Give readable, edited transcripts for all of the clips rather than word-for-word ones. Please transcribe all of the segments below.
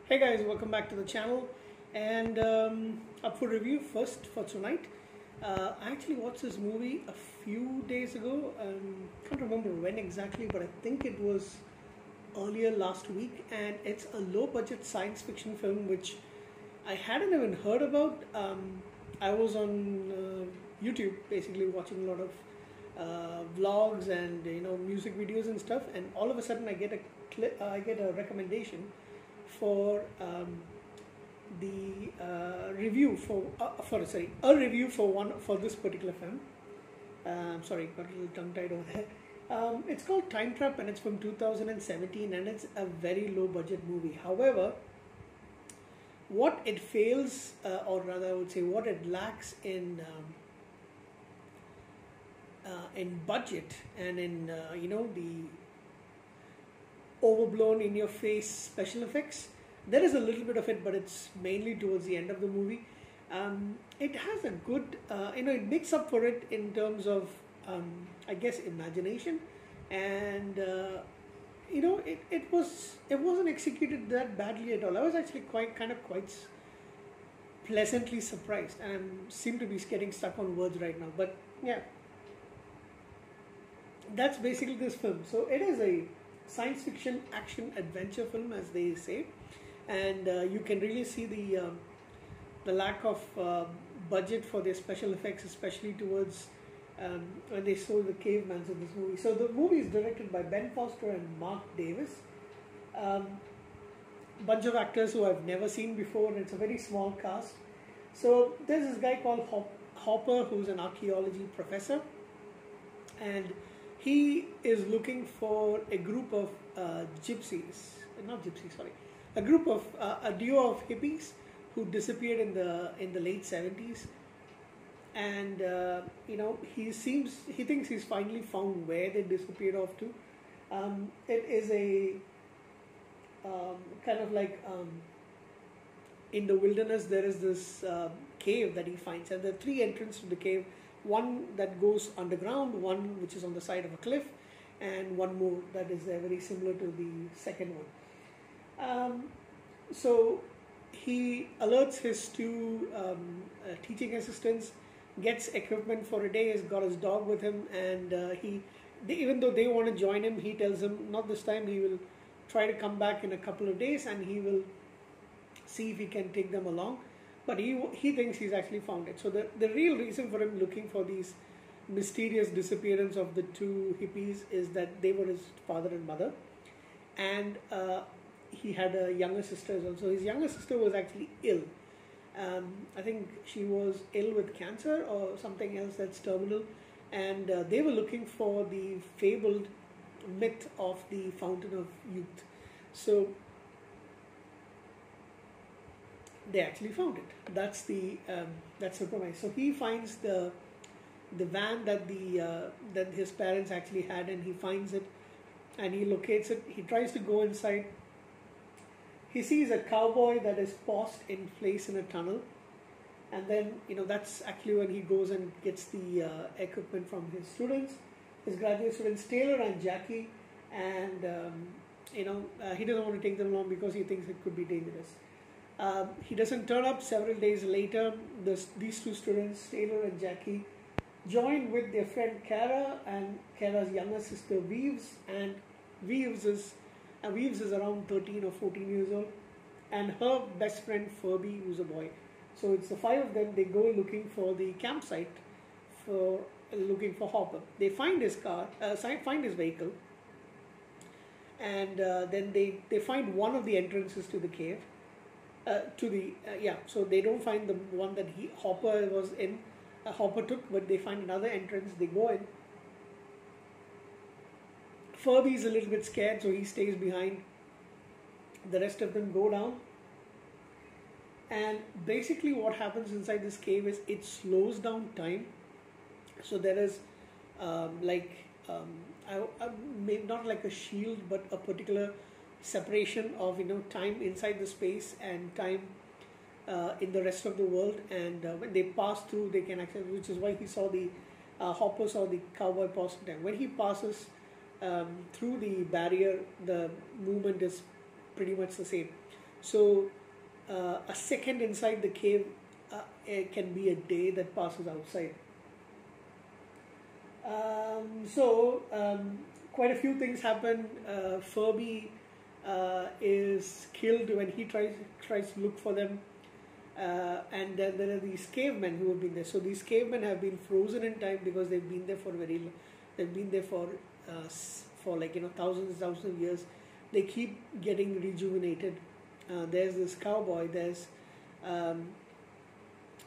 Hey guys, welcome back to the channel and up for review first for tonight. I actually watched this movie a few days ago. Can't remember when exactly, but I think it was earlier last week, and it's a low budget science fiction film which I hadn't even heard about. I was on YouTube basically watching a lot of vlogs and music videos and stuff, and all of a sudden I get a recommendation for the review for a review for this particular film. Sorry, got a little tongue tied over there. It's called Time Trap, and it's from 2017, and it's a very low budget movie. However, what it fails, or rather I would say what it lacks in budget and in the overblown in your face special effects. There is a little bit of it, but it's mainly towards the end of the movie. It has a good, it makes up for it in terms of, I guess, imagination, and it wasn't executed that badly at all. I was actually quite pleasantly surprised, and I seem to be getting stuck on words right now. But yeah, that's basically this film. So it is a science fiction action adventure film, as they say, and you can really see the lack of budget for their special effects, especially towards when they saw the cavemans in this movie. So the movie is directed by Ben Foster and Mark Davis. Bunch of actors who I've never seen before, and it's a very small cast. So there's this guy called Hopper, who's an archaeology professor, and he is looking for a group of a duo of hippies who disappeared in the late 70s, and he thinks he's finally found where they disappeared off to. It is a kind of like in the wilderness. There is this cave that he finds, and there are three entrances to the cave. One that goes underground, one which is on the side of a cliff, and one more that is very similar to the second one. So he alerts his two teaching assistants, gets equipment for a day, has got his dog with him, and even though they want to join him, he tells them not this time. He will try to come back in a couple of days, and he will see if he can take them along. But he thinks he's actually found it. So the real reason for him looking for these mysterious disappearance of the two hippies is that they were his father and mother, and he had a younger sister as well. So his younger sister was actually ill. I think she was ill with cancer or something else that's terminal, and they were looking for the fabled myth of the Fountain of Youth. So they actually found it. That's the premise. So he finds the van that his parents actually had, and he finds it, and he locates it. He tries to go inside. He sees a cowboy that is paused in place in a tunnel, and then that's actually when he goes and gets the equipment from his students, his graduate students Taylor and Jackie, and he doesn't want to take them along because he thinks it could be dangerous. He doesn't turn up. Several days later, these two students, Taylor and Jackie, join with their friend Kara and Kara's younger sister Weaves, and Weaves is around 13 or 14 years old, and her best friend Furby, who's a boy. So it's the five of them. They go looking for the campsite, looking for Hopper. They find his vehicle, and then they find one of the entrances to the cave. So they don't find the one that Hopper was in. Hopper took, but they find another entrance. They go in. Furby's a little bit scared, so he stays behind. The rest of them go down, and basically what happens inside this cave is it slows down time. So there is not like a shield, but a particular separation of time inside the space and time in the rest of the world, and when they pass through, they can access, which is why he saw the Hopper saw the cowboy pass through time. When he passes through the barrier, the movement is pretty much the same. So a second inside the cave it can be a day that passes outside. Quite a few things happen. Furby is killed when he tries to look for them, and then there are these cavemen who have been there. So these cavemen have been frozen in time because they've been there for they've been there for like thousands of years. They keep getting rejuvenated. There's this cowboy. There's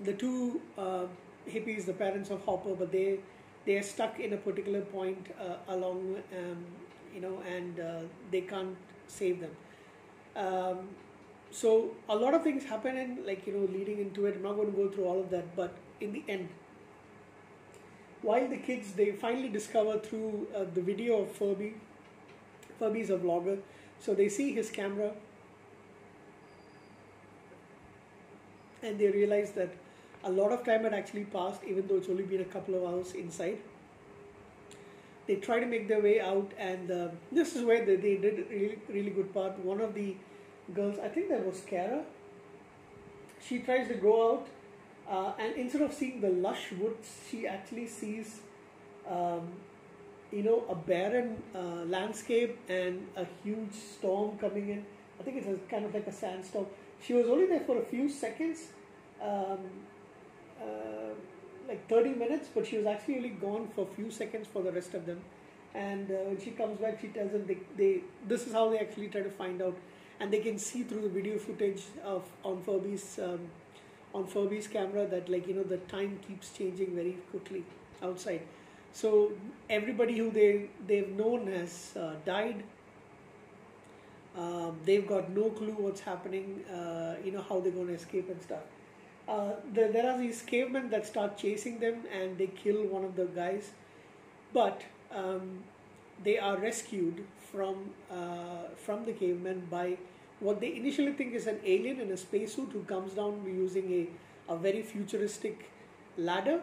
the two hippies, the parents of Hopper, but they are stuck in a particular point along, and they can't save them. So a lot of things happen in leading into it. I'm not going to go through all of that, but in the end, while the kids they finally discover through the video of Furby. Furby's a vlogger, so they see his camera, and they realize that a lot of time had actually passed, even though it's only been a couple of hours inside. They try to make their way out, and this is where they did a really good part. One of the girls, I think that was Kara, she tries to go out, and instead of seeing the lush woods, she actually sees, a barren landscape and a huge storm coming in. I think it's kind of like a sandstorm. She was only there for a few seconds, like 30 minutes, but she was actually only gone for a few seconds for the rest of them. And when she comes back, she tells them this is how they actually try to find out, and they can see through the video footage on Furby's camera that the time keeps changing very quickly outside. So everybody who they've known has died. They've got no clue what's happening. How they're going to escape and stuff. There are these cavemen that start chasing them, and they kill one of the guys, but they are rescued from the cavemen by what they initially think is an alien in a spacesuit who comes down using a very futuristic ladder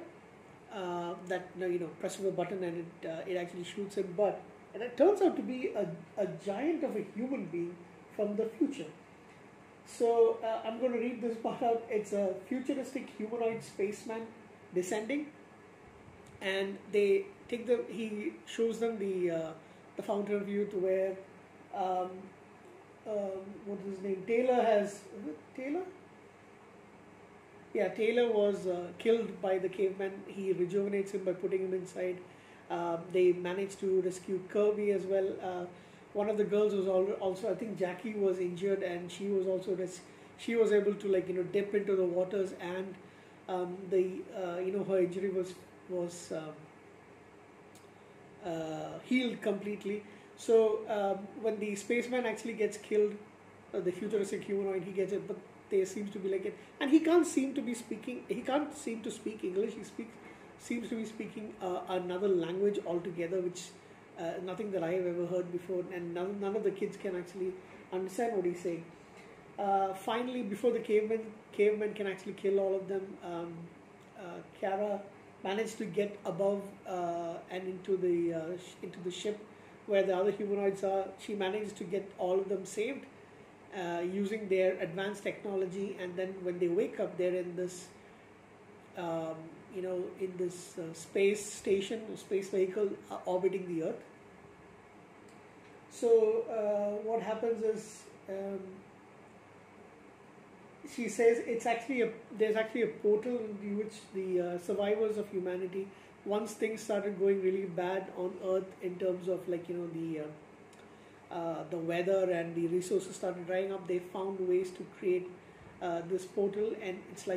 that presses a button and it actually shoots him. And it turns out to be a giant of a human being from the future. So I'm going to read this part out. It's a futuristic humanoid spaceman descending, and he shows them the fountain of youth where what is his name? Taylor is it Taylor? Yeah, Taylor was killed by the caveman. He rejuvenates him by putting him inside. They managed to rescue Kirby as well. One of the girls was also, I think Jackie was injured, and she was also she was able to dip into the waters, and her injury was healed completely. So when the spaceman actually gets killed, the futuristic humanoid, he gets it, but there seems to be it, and he can't seem to speak English. He seems to be speaking another language altogether, which nothing that I have ever heard before, and none of the kids can actually understand what he's saying. Finally, before the cavemen can actually kill all of them, Kara managed to get above and into the ship where the other humanoids are. She managed to get all of them saved using their advanced technology, and then when they wake up, they're in this in this space station, space vehicle orbiting the Earth. So what happens is, she says there's actually a portal in which the survivors of humanity, once things started going really bad on Earth in terms of the weather and the resources started drying up, they found ways to create this portal, and it's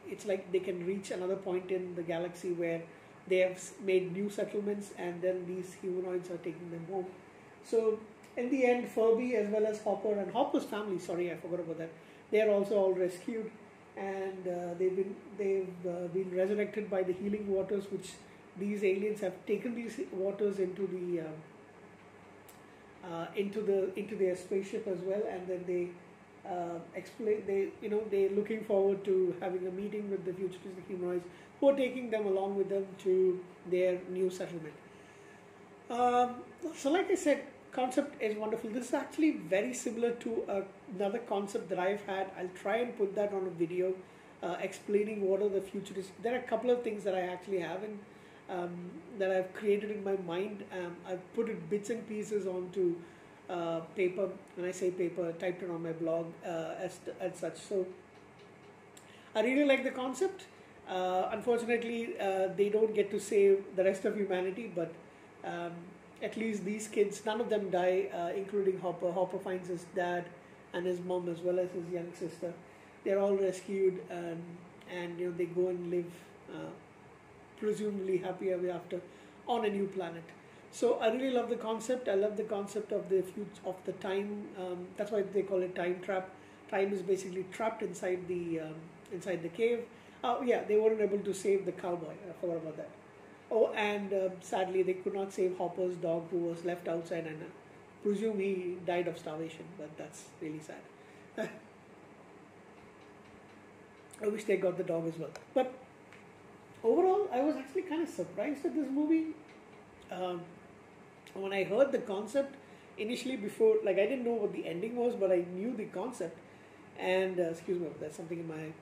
it's like they can reach another point in the galaxy where they have made new settlements, and then these humanoids are taking them home. So in the end, Furby as well as Hopper and Hopper's family, sorry, I forgot about that, they are also all rescued, and they've been resurrected by the healing waters, which these aliens have taken these waters into their spaceship as well, and then they they're looking forward to having a meeting with the futuristic humanoids who are taking them along with them to their new settlement. So like I said, concept is wonderful. This is actually very similar to another concept that I've had. I'll try and put that on a video explaining what are the futurists. There are a couple of things that I actually have in that I've created in my mind. I've put it bits and pieces onto paper. When I say paper, typed it on my blog as such. So I really like the concept. Unfortunately, they don't get to save the rest of humanity, but at least these kids, none of them die, including Hopper. Hopper finds his dad and his mom as well as his young sister. They're all rescued, and they go and live presumably happy ever after on a new planet. So I really love the concept. I love the concept of the time. That's why they call it time trap. Time is basically trapped inside the cave. Oh yeah, they weren't able to save the cowboy. I forgot about that. Oh, and sadly they could not save Hopper's dog, who was left outside, and presume he died of starvation. But that's really sad. I wish they got the dog as well. But overall, I was actually kind of surprised at this movie. When I heard the concept initially, before, like, I didn't know what the ending was, but I knew the concept. And excuse me, there's something in my eye.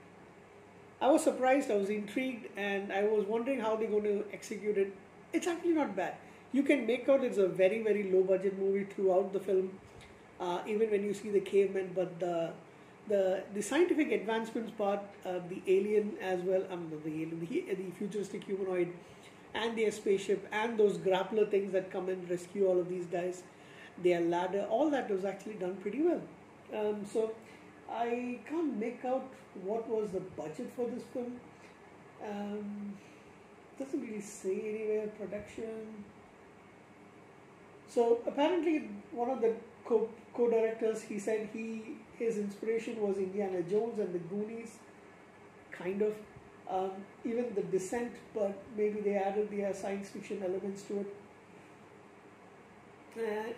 I was surprised, I was intrigued, and I was wondering how they're going to execute it. It's actually not bad. You can make out it's a very, very low budget movie throughout the film, even when you see the cavemen, but the scientific advancements part, the alien as well, the futuristic humanoid, and their spaceship, and those grappler things that come and rescue all of these guys, their ladder, all that was actually done pretty well. So I can't make out what was the budget for this film. Doesn't really say anywhere. Production. So apparently one of the co-directors, he said his inspiration was Indiana Jones and the Goonies, kind of. Even The Descent, but maybe they added the science fiction elements to it.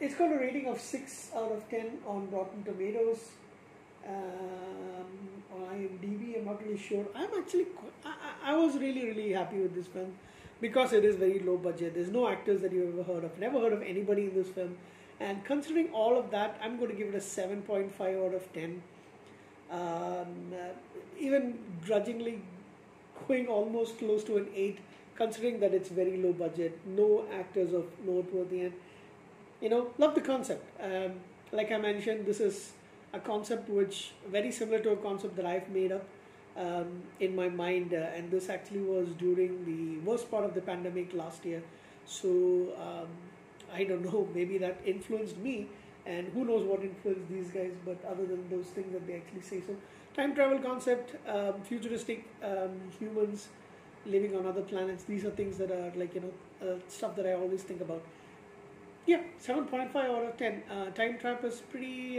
It's got a rating of 6 out of 10 on Rotten Tomatoes. On IMDb, I'm not really sure. I was really happy with this film because it is very low budget. There's no actors that you've ever heard of. Never heard of anybody in this film. And considering all of that, I'm going to give it a 7.5 out of 10. Even grudgingly going almost close to an 8, considering that it's very low budget, no actors of noteworthy, and love the concept. Like I mentioned, this is a concept which very similar to a concept that I've made up in my mind, and this actually was during the worst part of the pandemic last year. So I don't know, maybe that influenced me, and who knows what influenced these guys, but other than those things that they actually say. So time travel concept, futuristic humans living on other planets, these are things that are like, stuff that I always think about. Yeah, 7.5 out of 10. Time Trap is pretty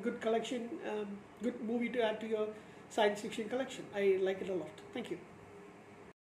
good collection, good movie to add to your science fiction collection. I like it a lot. Thank you.